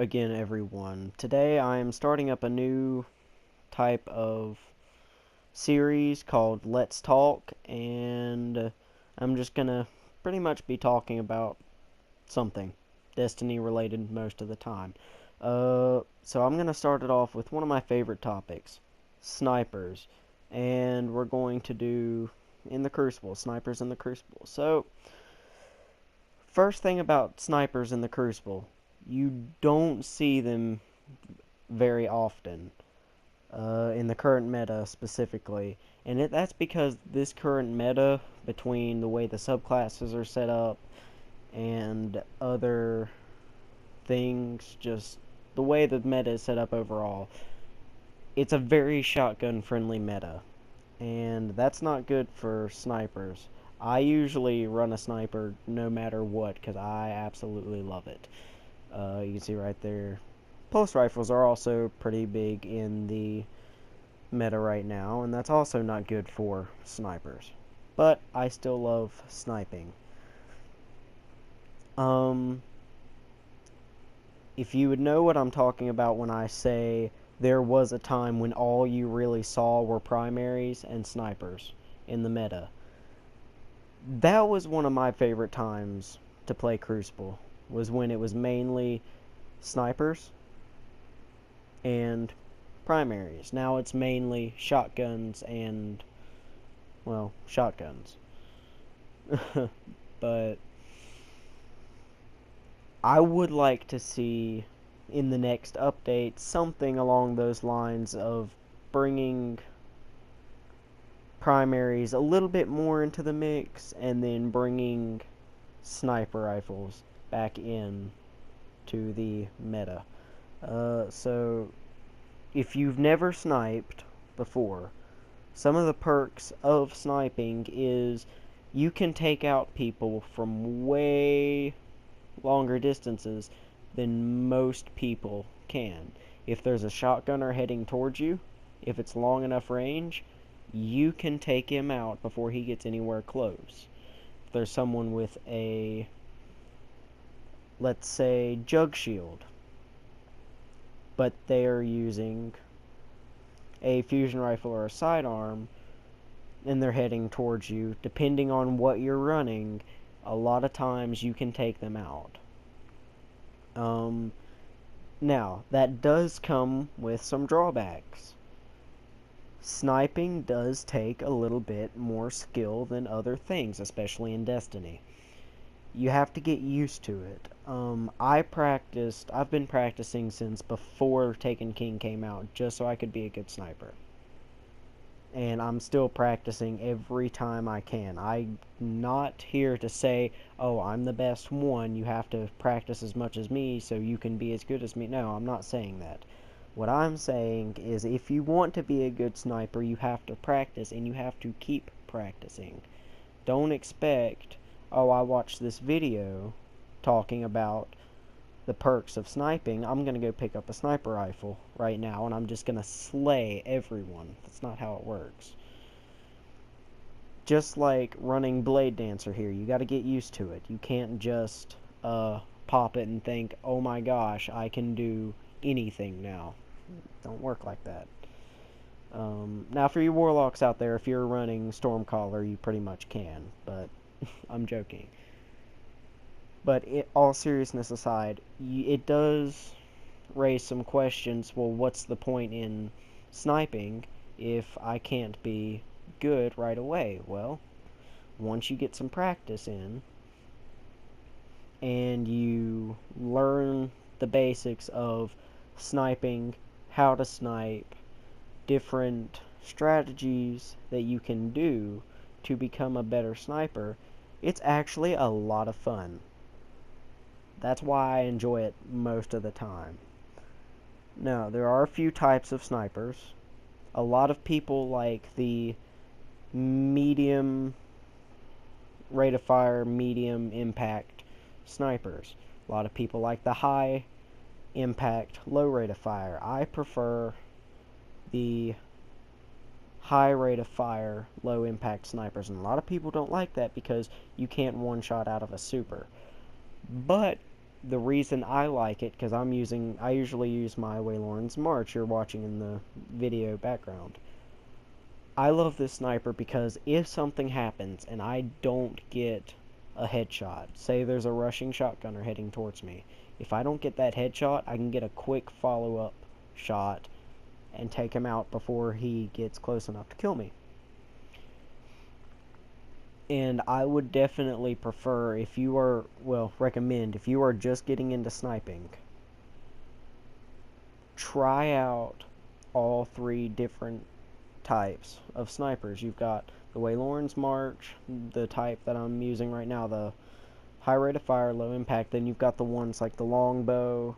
again, everyone. Today I am starting up a new type of series called Let's Talk, and I'm just gonna pretty much be talking about something Destiny related most of the time. So I'm gonna start it off with one of my favorite topics, snipers, and we're going to do in the Crucible, snipers in the Crucible. So, first thing about snipers in the Crucible, you don't see them very often in the current meta specifically, and that's because this current meta, between the way the subclasses are set up and other things, just the way the meta is set up overall, it's a very shotgun friendly meta, and that's not good for snipers. I usually run a sniper no matter what because I absolutely love it. You can see right there. Pulse rifles are also pretty big in the meta right now, and that's also not good for snipers. But I still love sniping. If you would know what I'm talking about when I say there was a time when all you really saw were primaries and snipers in the meta, that was one of my favorite times to play Crucible, was when it was mainly snipers and primaries. Now it's mainly shotguns and, well, shotguns. But I would like to see in the next update something along those lines of bringing primaries a little bit more into the mix, and then bringing sniper rifles back in to the meta. So if you've never sniped before, some of the perks of sniping is you can take out people from way longer distances than most people can. If there's a shotgunner heading towards you, if it's long enough range, you can take him out before he gets anywhere close. If there's someone with a, let's say, jug shield, but they're using a fusion rifle or a sidearm, and they're heading towards you, depending on what you're running, a lot of times you can take them out. Now, that does come with some drawbacks. Sniping does take a little bit more skill than other things, especially in Destiny. You have to get used to it. I've been practicing since before Taken King came out, just so I could be a good sniper. And I'm still practicing every time I can. I'm not here to say, oh, I'm the best one, you have to practice as much as me so you can be as good as me. No, I'm not saying that. What I'm saying is, if you want to be a good sniper, you have to practice, and you have to keep practicing. Don't expect, oh, I watched this video talking about the perks of sniping, I'm going to go pick up a sniper rifle right now, and I'm just going to slay everyone. That's not how it works. Just like running Blade Dancer here, you got to get used to it. You can't just pop it and think, oh my gosh, I can do anything now. Don't work like that. Now, for you warlocks out there, if you're running Stormcaller, you pretty much can, but I'm joking. But all seriousness aside, it does raise some questions. Well, what's the point in sniping if I can't be good right away? Well, once you get some practice in, and you learn the basics of sniping, how to snipe, different strategies that you can do to become a better sniper, it's actually a lot of fun. That's why I enjoy it most of the time. Now, there are a few types of snipers. A lot of people like the medium rate of fire, medium impact snipers. A lot of people like the high impact, low rate of fire. I prefer the high rate of fire, low impact snipers, and a lot of people don't like that because you can't one shot out of a super. But the reason I like it, because I usually use my Waylorn's March you're watching in the video background. I love this sniper because if something happens and I don't get a headshot, say there's a rushing shotgunner heading towards me, if I don't get that headshot, I can get a quick follow-up shot and take him out before he gets close enough to kill me. And I would definitely prefer, if you are, well, recommend, if you are just getting into sniping, try out all three different types of snipers. You've got the Waylorn's March, the type that I'm using right now, the high rate of fire, low impact. Then you've got the ones like the longbow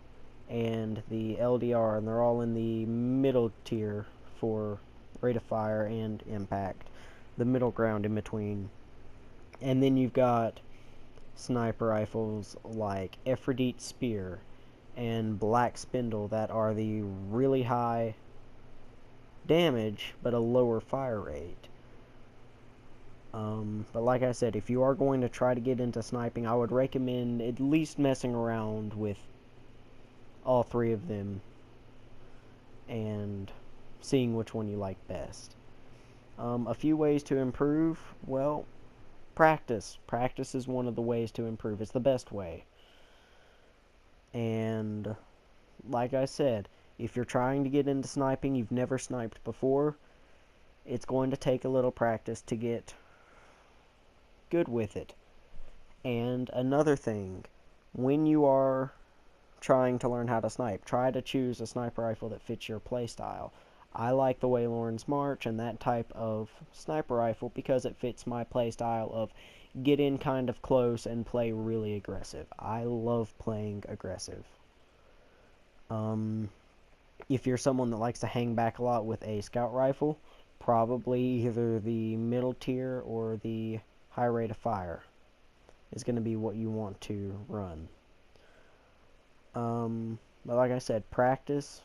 and the LDR, and they're all in the middle tier for rate of fire and impact, the middle ground in between. And then you've got sniper rifles like Aphrodite Spear and Black Spindle that are the really high damage but a lower fire rate. But like I said, if you are going to try to get into sniping, I would recommend at least messing around with all three of them and seeing which one you like best. A few ways to improve, well, practice. Practice is one of the ways to improve. It's the best way. And like I said, if you're trying to get into sniping, you've never sniped before, it's going to take a little practice to get good with it. And another thing, when you are trying to learn how to snipe, try to choose a sniper rifle that fits your playstyle. I like the Waylorn's March and that type of sniper rifle because it fits my playstyle of get in kind of close and play really aggressive. I love playing aggressive. If you're someone that likes to hang back a lot with a scout rifle, probably either the middle tier or the high rate of fire is going to be what you want to run. But like I said, practice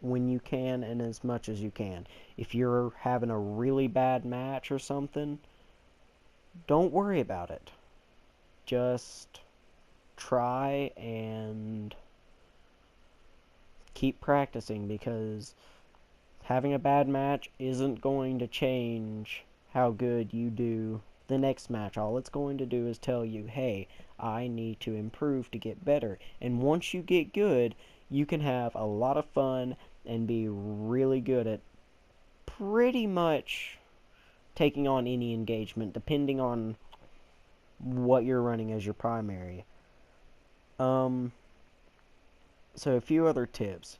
when you can and as much as you can. If you're having a really bad match or something, don't worry about it. Just try and keep practicing, because having a bad match isn't going to change how good you do the next match. All it's going to do is tell you, hey, I need to improve to get better. And once you get good, you can have a lot of fun and be really good at pretty much taking on any engagement, depending on what you're running as your primary. So a few other tips.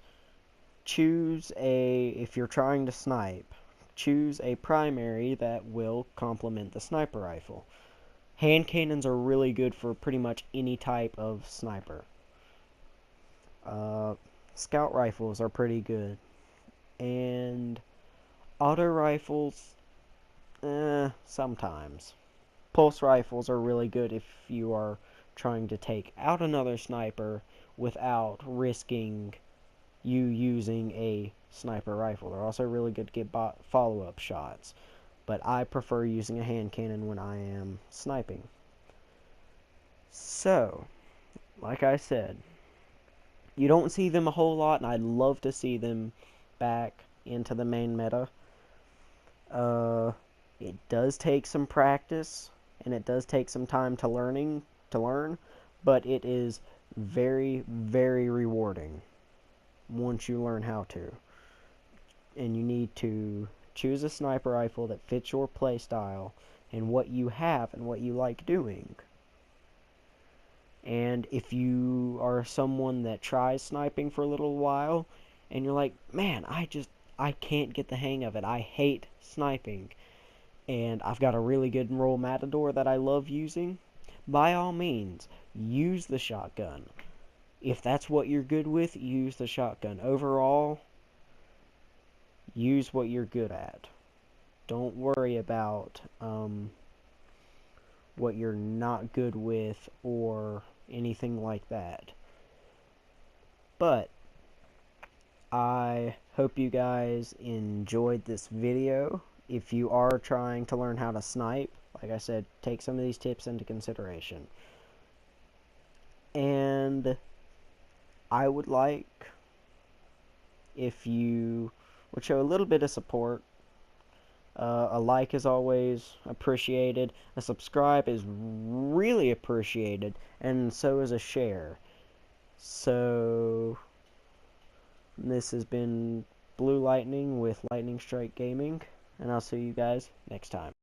If you're trying to snipe, choose a primary that will complement the sniper rifle. Hand cannons are really good for pretty much any type of sniper. Scout rifles are pretty good. And auto rifles, sometimes. Pulse rifles are really good if you are trying to take out another sniper without risking you using a sniper rifle. They're also really good to get follow-up shots, but I prefer using a hand cannon when I am sniping. So, like I said, you don't see them a whole lot, and I'd love to see them back into the main meta. It does take some practice, and it does take some time to learn, but it is very, very rewarding once you learn how to. And you need to choose a sniper rifle that fits your playstyle and what you have and what you like doing. And if you are someone that tries sniping for a little while and you're like, man, I can't get the hang of it, I hate sniping, and I've got a really good roll matador that I love using, by all means, use the shotgun. If that's what you're good with, use the shotgun. Overall, use what you're good at. Don't worry about what you're not good with or anything like that. But I hope you guys enjoyed this video. If you are trying to learn how to snipe, like I said, take some of these tips into consideration. And and I would like if you would show a little bit of support. A like is always appreciated. A subscribe is really appreciated, and so is a share. So, this has been Blue Lightning with Lightning Strike Gaming, and I'll see you guys next time.